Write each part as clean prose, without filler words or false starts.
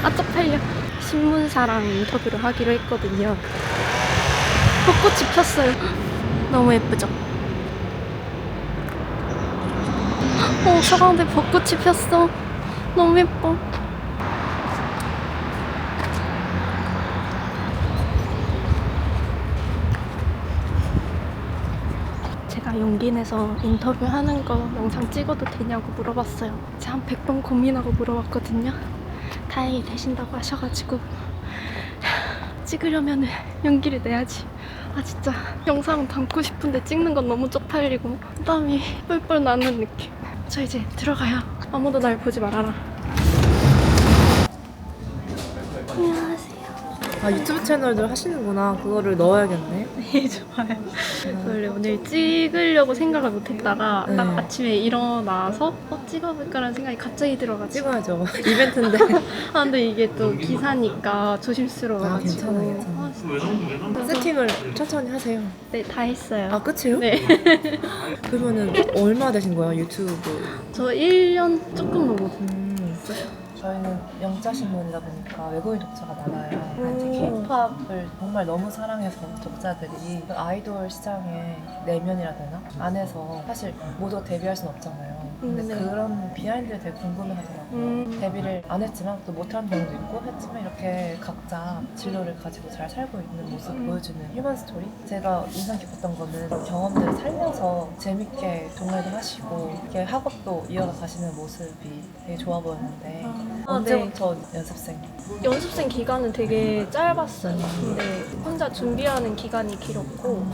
아 쪽팔려. 신문사랑 인터뷰를 하기로 했거든요. 벚꽃이 폈어요. 너무 예쁘죠? 서강대 벚꽃이 폈어. 너무 예뻐. 제가 용기 내서 인터뷰하는 거 영상 찍어도 되냐고 물어봤어요. 제가 한 100번 고민하고 물어봤거든요. 다행히 되신다고 하셔가지고 찍으려면 용기를 내야지. 아 진짜 영상 담고 싶은데 찍는 건 너무 쪽팔리고 땀이 뻘뻘 나는 느낌. 저 이제 들어가요. 아무도 날 보지 말아라. 안녕하세요. 아, 유튜브 채널도 하시는구나. 그거를 넣어야겠네. 네, 좋아요. 원래 오늘 찍으려고 생각을 못했다가 네. 딱 아침에 일어나서 찍어볼까라는 생각이 갑자기 들어가지고. 찍어야죠. 이벤트인데. 아 근데 이게 또 기사니까 조심스러워가지고. 아, 괜찮아. 진짜. 세팅을 천천히 하세요. 네, 다 했어요. 아, 끝이에요? 네. 그러면은 얼마 되신 거예요, 유튜브? 저 1년 조금 넘었어요. 저희는 영자신문이다 보니까 외국인 독자가 많아요. 특히 오. 힙합을 정말 너무 사랑해서 독자들이 그 아이돌 시장의 내면이라 되나? 안에서 사실 모두가 데뷔할 순 없잖아요. 근데 네. 그런 비하인드를 되게 궁금해하더라고요. 데뷔를 안 했지만 또 못한 경우도 있고 했지만 이렇게 각자 진로를 가지고 잘 살고 있는 모습 보여주는 휴먼 스토리? 제가 인상 깊었던 거는 경험들을 살면서 재밌게 동아리도 하시고 이렇게 학업도 이어가 가시는 모습이 되게 좋아 보였는데 언제부터 연습생? 연습생 기간은 되게 짧았어요. 근데 혼자 준비하는 기간이 길었고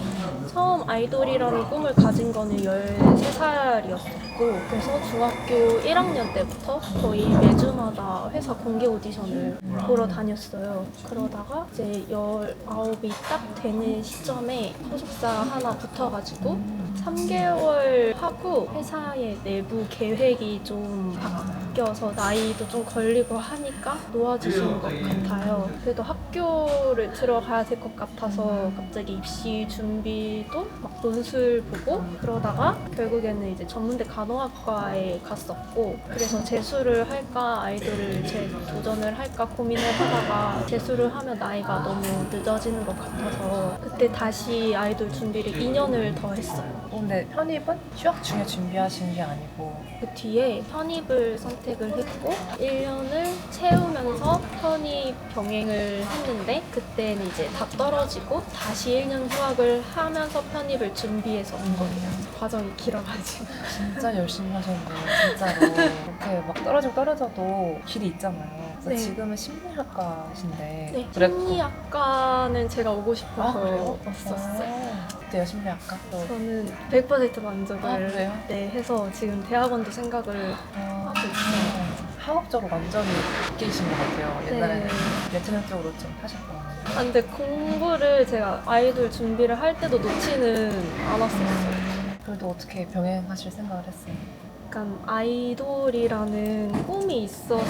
처음 아이돌이라는 꿈을 가진 거는 13살이었었고 그래서 중학교 1학년 때부터 거의 매주마다 회사 공개 오디션을 보러 다녔어요. 그러다가 이제 19이 딱 되는 시점에 소속사 하나 붙어가지고 3개월 하고 회사의 내부 계획이 좀 바뀌어서 나이도 좀 걸리고 하니까 놓아주시는 것 같아요. 그래도 학교를 들어가야 될 것 같아서 갑자기 입시 준비도 막 논술 보고 그러다가 결국에는 이제 전문대 간호학과에 갔었고 그래서 재수를 할까 아이돌을 도전을 할까 고민을 하다가 재수를 하면 나이가 너무 늦어지는 것 같아서 그때 다시 아이돌 준비를 2년을 더 했어요. 근데 편입은 휴학 중에 준비하신 게 아니고 그 뒤에 편입을 선택을 했고 1년을 채우면서 편입 병행을 했는데 그때는 이제 다 떨어지고 다시 1년 휴학을 하면서 편입을 준비해서 온 거예요. 과정이 길어가지고. 진짜 열심히 하셨네요, 진짜로. 이렇게 막 떨어져도 길이 있잖아요. 그래서 네. 지금은 심리학과신데. 네, 그랬고. 심리학과는 제가 오고 아, 싶어서 그래요? 왔었어요. 어때요, 심리학과? 저는 100% 만족을 아, 그래요? 네, 해서 지금 대학원도 생각을 하고 있어요. 학업적으로 완전히 바뀌신 것 같아요. 옛날에는 네. 예체능 쪽으로 좀 하셨거든요. 아, 근데 공부를 제가 아이돌 준비를 할 때도 놓지는 않았었어요. 그래도 어떻게 병행하실 생각을 했어요? 약간 아이돌이라는 꿈이 있어서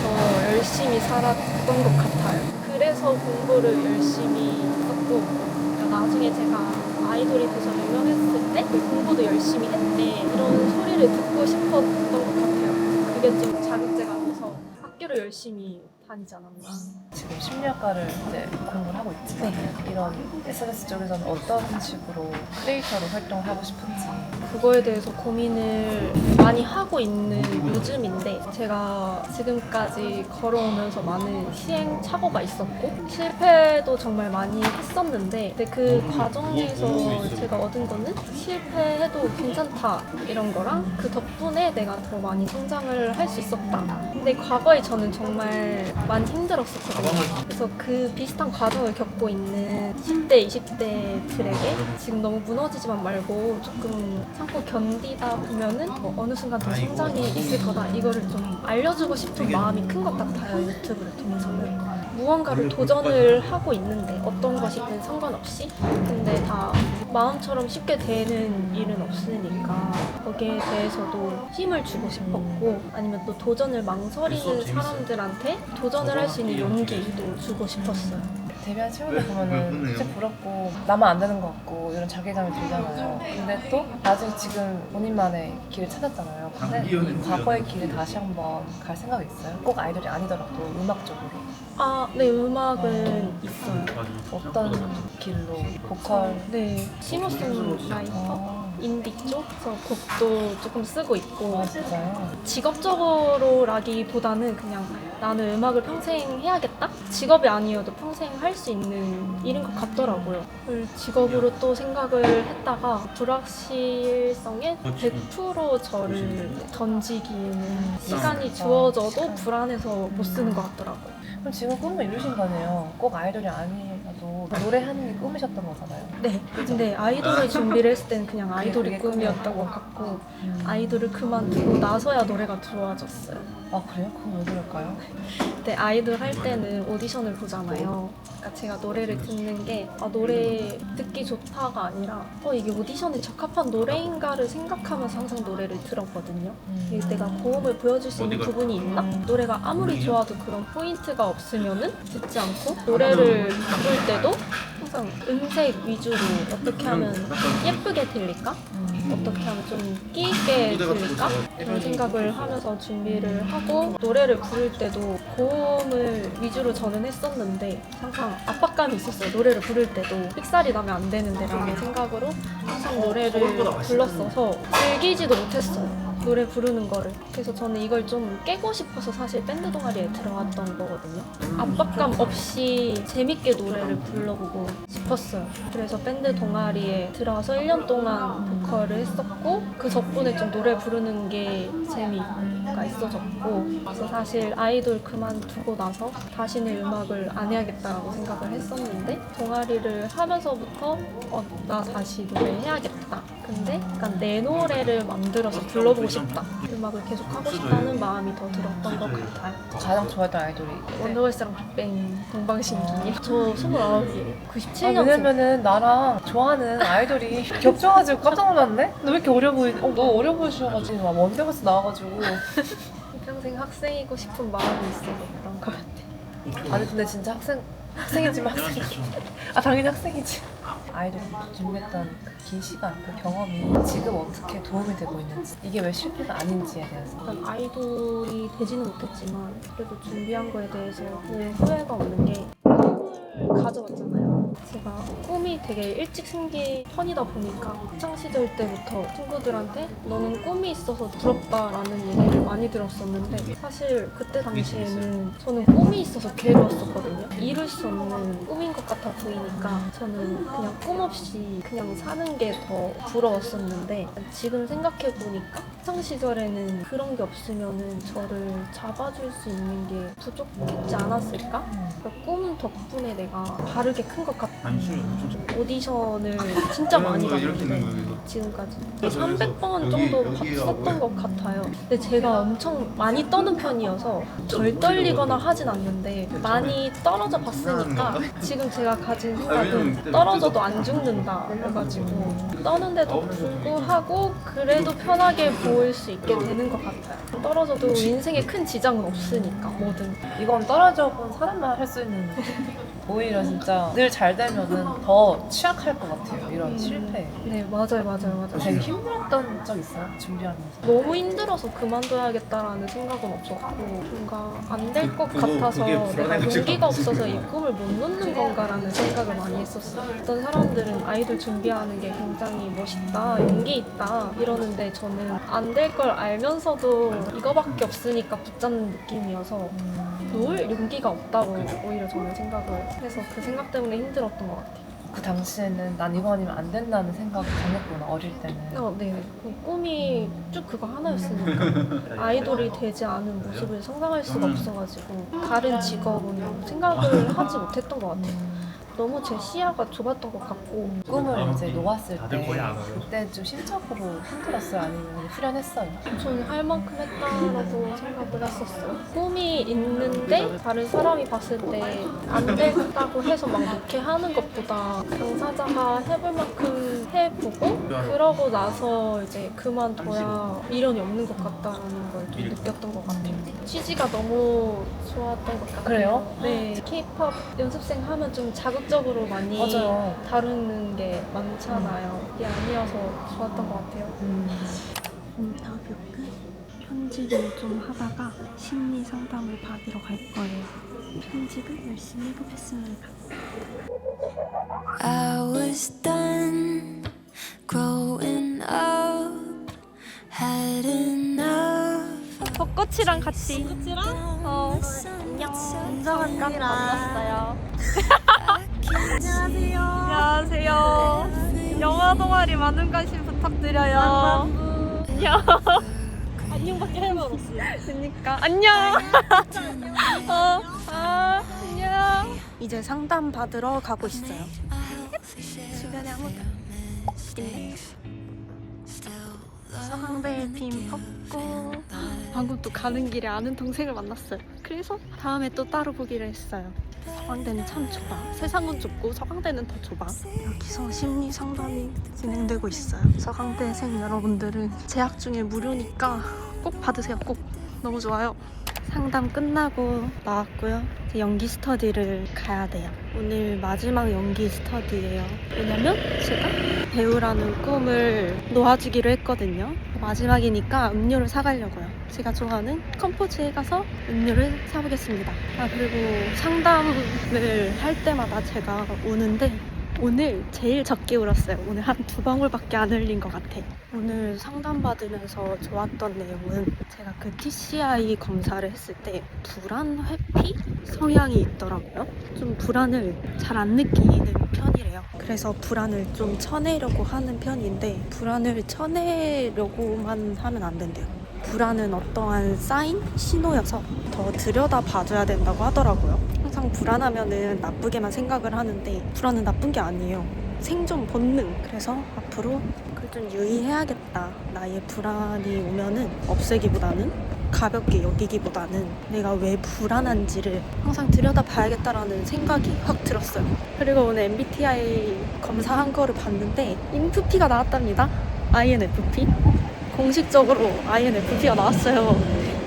열심히 살았던 것 같아요. 그래서 공부를 열심히 했었고 그러니까 나중에 제가 아이돌이 돼서 유명했을 때 공부도 열심히 했대 이런 소리를 듣고 싶었던 것 같아요. 그게 좀 자극제가 돼서 학교를 열심히 다니지 않았나. 지금 심리학과를 이제 공부를 하고 있지만 이런 SNS 쪽에서는 어떤 식으로 크리에이터로 활동을 하고 싶은지 그거에 대해서 고민을 많이 하고 있는 요즘인데 제가 지금까지 걸어오면서 많은 시행착오가 있었고 실패도 정말 많이 했었는데 근데 그 과정에서 제가 얻은 거는 실패해도 괜찮다 이런 거랑 그 덕분에 내가 더 많이 성장을 할 수 있었다. 근데 과거에 저는 정말 많이 힘들었었거든요. 그래서 그 비슷한 과정을 겪고 있는 10대, 20대들에게 지금 너무 무너지지만 말고 조금 참고 견디다 보면은 어느 순간 더 성장이 있을 거다. 이거를 좀 알려주고 싶은 마음이 큰 것 같아요. 유튜브를 통해서는. 무언가를 도전을 하고 있는데 어떤 것이든 상관없이 근데 다 마음처럼 쉽게 되는 일은 없으니까 거기에 대해서도 힘을 주고 싶었고 아니면 또 도전을 망설이는 사람들한테 도전을 할 수 있는 용기도 주고 싶었어요. 데뷔한 친구들 보면은 진짜 부럽고 나만 안 되는 것 같고 이런 자괴감이 들잖아요. 근데 또 아직 지금 본인만의 길을 찾았잖아요. 근데 이 과거의 길을 다시 한번 갈 생각이 있어요? 꼭 아이돌이 아니더라도 음악적으로 아, 네, 음악은 있어요. 어떤 길로? 보컬? 네, 싱어송라이터? 인디 쪽? 그래서 곡도 조금 쓰고 있고 아 진짜요? 직업적으로라기보다는 그냥 나는 음악을 평생 해야겠다? 직업이 아니어도 평생 할 수 있는 일인 것 같더라고요. 그걸 직업으로 또 생각을 했다가 불확실성에 100% 저를 던지기에는 시간이 주어져도 불안해서 못 쓰는 것 같더라고요. 그럼 지금 꿈을 이루신 거네요. 꼭 아이돌이 아니어도 노래하는 게 꿈이셨던 거잖아요. 네, 근데 아이돌을 준비를 했을 때는 그냥 아이돌이 그게 꿈이었던 것 같고 아이돌을 그만두고 나서야 노래가 좋아졌어요. 아 그래요? 그건 왜 그럴까요? 그때 아이돌 할 때는 오디션을 보잖아요. 그러니까 제가 노래를 듣는 게 노래 듣기 좋다가 아니라 이게 오디션에 적합한 노래인가를 생각하면서 항상 노래를 들었거든요. 이게 내가 고음을 보여줄 수 있는 부분이 있나? 노래가 아무리 좋아도 그런 포인트가 없으면은 듣지 않고 노래를 부를 때도 항상 음색 위주로 어떻게 하면 예쁘게 들릴까? 어떻게 하면 좀 끼 있게 들릴까? 그런 생각을 하면서 준비를 하고 노래를 부를 때도 고음을 위주로 저는 했었는데 항상 압박감이 있었어요. 노래를 부를 때도 삑살이 나면 안 되는데 라는 생각으로 항상 노래를 불렀어서 즐기지도 못했어요. 노래 부르는 거를. 그래서 저는 이걸 좀 깨고 싶어서 사실 밴드 동아리에 들어갔던 거거든요. 압박감 없이 재밌게 노래를 불러보고 싶었어요. 그래서 밴드 동아리에 들어와서 1년 동안 보컬을 했었고 그 덕분에 좀 노래 부르는 게 재미가 있어졌고 그래서 사실 아이돌 그만두고 나서 다시는 음악을 안 해야겠다라고 생각을 했었는데 동아리를 하면서부터 나 다시 노래 해야겠다. 근데 약간 내 노래를 만들어서 불러보고 싶다. 음악을 계속 하고 싶다는 마음이 더 들었던 것 같아요. 가장 좋아했던 아이돌이 원더걸스랑 빅뱅, 동방신기. 저 29이에요. 97년생. 왜냐면은 나랑 좋아하는 아이돌이 겹쳐가지고 깜짝 놀랐네? 너 왜 이렇게 어려 보이? 너 어려 보이셔가지고 막 원더걸스 나와가지고 평생 학생이고 싶은 마음이 있어서 그런 것 같아요. 아니 근데 진짜 학생이지만 학생이지. 당연히 학생이지. 아이돌 준비했던 그 긴 시간, 그 경험이 지금 어떻게 도움이 되고 있는지 이게 왜 실패가 아닌지에 대해서 일단 아이돌이 되지는 못했지만 그래도 준비한 거에 대해서 늘 후회가 없는 게 꿈을 가져왔잖아요. 제가 꿈이 되게 일찍 생긴 편이다 보니까 학창 시절 때부터 친구들한테 너는 꿈이 있어서 부럽다라는 얘기를 많이 들었었는데 사실 그때 당시에는 저는 꿈이 있어서 괴로웠었거든요. 이룰 수 없는 꿈인 것 같아 보이니까 저는 그냥 꿈 없이 그냥 사는 게 더 부러웠었는데 지금 생각해 보니까 학창 시절에는 그런 게 없으면은 저를 잡아줄 수 있는 게 부족했지 않았을까? 그 꿈 덕분에 내가 다르게 큰 것 같아. 오디션을 진짜 많이 봤는데 지금까지 300번 정도 봤었던 것 같아요. 근데 제가 엄청 많이 떠는 편이어서 덜 떨리거나 하진 않는데 많이 떨어져 봤으니까 지금 제가 가진 생각은 떨어져도 안 죽는다 그래가지고 떠는데도 불구하고 그래도 편하게 보일 수 있게 되는 것 같아요. 떨어져도 인생에 큰 지장은 없으니까 뭐든. 이건 떨어져 본 사람만 할 수 있는 오히려 진짜 늘 잘 되면은 더 취약할 것 같아요. 이런 실패. 네, 맞아요. 되게 힘들었던 적 있어요? 준비하면서? 너무 힘들어서 그만둬야겠다라는 생각은 없었고 뭔가 안 될 것 같아서 내가 용기가 없어서 이 꿈을 못 놓는 건가라는 생각을 많이 했었어요. 어떤 사람들은 아이돌 준비하는 게 굉장히 멋있다, 용기 있다 이러는데 저는 안 될 걸 알면서도 이거밖에 없으니까 붙잡는 느낌이어서 놓을 용기가 없다고 오히려 저는 생각을 해서 그 생각 때문에 힘들었던 것 같아요. 그 당시에는 난 이거 아니면 안 된다는 생각이 강했구나, 어릴 때는. 네. 꿈이 쭉 그거 하나였으니까 아이돌이 되지 않은 모습을 상상할 수가 없어가지고 다른 직업은 생각을 하지 못했던 것 같아요. 너무 제 시야가 좁았던 것 같고 꿈을 이제 놓았을 때 그때 좀 심적으로 힘들었어요? 아니면 후련했어요? 저는 할 만큼 했다라고 생각을 했었어요. 꿈이 있는데 다른 사람이 봤을 때 안 됐다고 해서 막 놓게 하는 것보다 당사자가 해볼 만큼 해보고 그러고 나서 이제 그만둬야 미련이 없는 것 같다라는 걸 좀 느꼈던 것 같아요. 취지가 너무 좋았던 것 같아요. 그래요? 네. K-pop 연습생 하면 좀 자극적으로 많이 맞아요. 다루는 게 많잖아요. 그게 아니어서 좋았던 것 같아요. 인터뷰 끝. 편집을 좀 하다가 심리 상담을 받으러 갈 거예요. 편집을 열심히 해보겠습니다. I was done growing up, had enough. 벚꽃이랑 같이. 안녕. 운전학과를 만났어요. 안녕하세요. 안녕하세요. 영화 동아리 많은 관심 부탁드려요. 안녕. 안녕밖에 할 말 없어요. 그니까 안녕. 안녕. 이제 상담 받으러 가고 있어요. 주변에 아무도 없네. 서강대에 빔 벚꽃. 방금 또 가는 길에 아는 동생을 만났어요. 그래서 다음에 또 따로 보기로 했어요. 서강대는 참 좁아. 세상은 좁고 서강대는 더 좁아. 여기서 심리 상담이 진행되고 있어요. 서강대생 여러분들은 재학 중에 무료니까 꼭 받으세요. 꼭. 너무 좋아요. 상담 끝나고 나왔고요. 이제 연기 스터디를 가야 돼요. 오늘 마지막 연기 스터디예요. 왜냐면 제가 배우라는 꿈을 놓아주기로 했거든요. 마지막이니까 음료를 사가려고요. 제가 좋아하는 컴포즈에 가서 음료를 사보겠습니다. 그리고 상담을 할 때마다 제가 우는데 오늘 제일 적게 울었어요. 오늘 한 2방울밖에 안 흘린 것 같아. 오늘 상담받으면서 좋았던 내용은 제가 그 TCI 검사를 했을 때 불안 회피 성향이 있더라고요. 좀 불안을 잘 안 느끼는 편이래요. 그래서 불안을 좀 쳐내려고 하는 편인데 불안을 쳐내려고만 하면 안 된대요. 불안은 어떠한 사인? 신호여서 더 들여다 봐줘야 된다고 하더라고요. 항상 불안하면은 나쁘게만 생각을 하는데 불안은 나쁜 게 아니에요. 생존 본능. 그래서 앞으로 그걸 좀 유의해야겠다. 나의 불안이 오면은 없애기보다는 가볍게 여기기보다는 내가 왜 불안한지를 항상 들여다 봐야겠다라는 생각이 확 들었어요. 그리고 오늘 MBTI 검사한 거를 봤는데 INFP가 나왔답니다. INFP. 공식적으로 INFP가 나왔어요.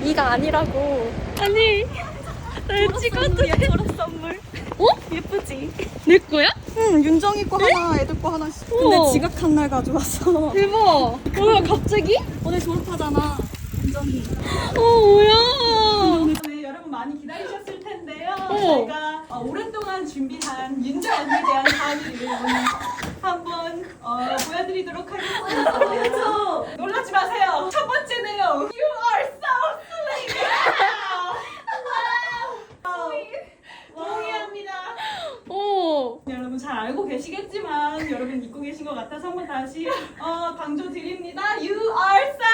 E가 아니라고. 아니, 나 찍어도 졸업 선물. 어? 예쁘지? 내 거야? 응, 윤정이 거 하나, 애들 거 하나씩. 근데 지각한 날 가져왔어. 대박. 뭐야, 갑자기? 오늘 졸업하잖아, 윤정이. 뭐야. 오늘 여러분 많이 기다리셨을 텐데요. 어. 저희가 오랫동안 준비한 윤정 언니에 대한 강의를 오늘 한번 보여드리도록 하겠습니다. 그래서 놀라지 마세요. 첫 번째 내용. You are so sweet. 동의합니다. 여러분 잘 알고 계시겠지만 여러분 잊고 계신 것 같아서 한번 다시 강조드립니다. You are so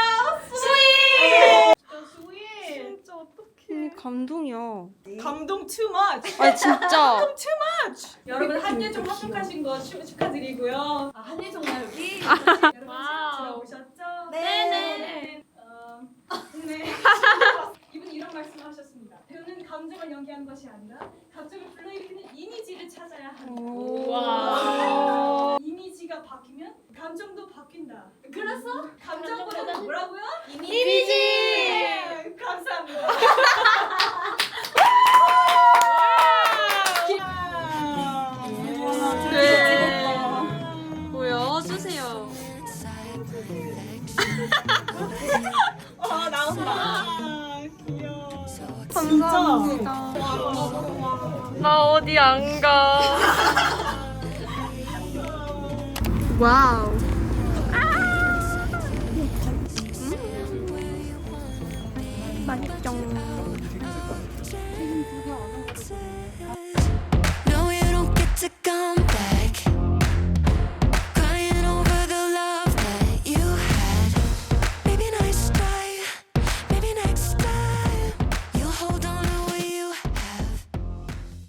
sweet. So sweet. 진짜 어떡해. 감동이야. 감동 too much. 아 진짜. too much. 여러분 한예종 합격하신 거 축하드리고요. 한예종 여기 여러분 들어보셨죠? 네네. 네. 이분이 이런 말씀하셨습니다. 배우는 감정을 연기하는 것이 아니라 감정을 불러일으키는 이미지를 찾아야 한다. 와. 이미지가 바뀌면 감정도 바뀐다. 그래서 감정보다는 뭐라고요? 이미지. 감사합니다. 네. 보여주세요. 나온다. 귀여워. 감사합니다. 나 어디 안 가. 와우. 맛있죠.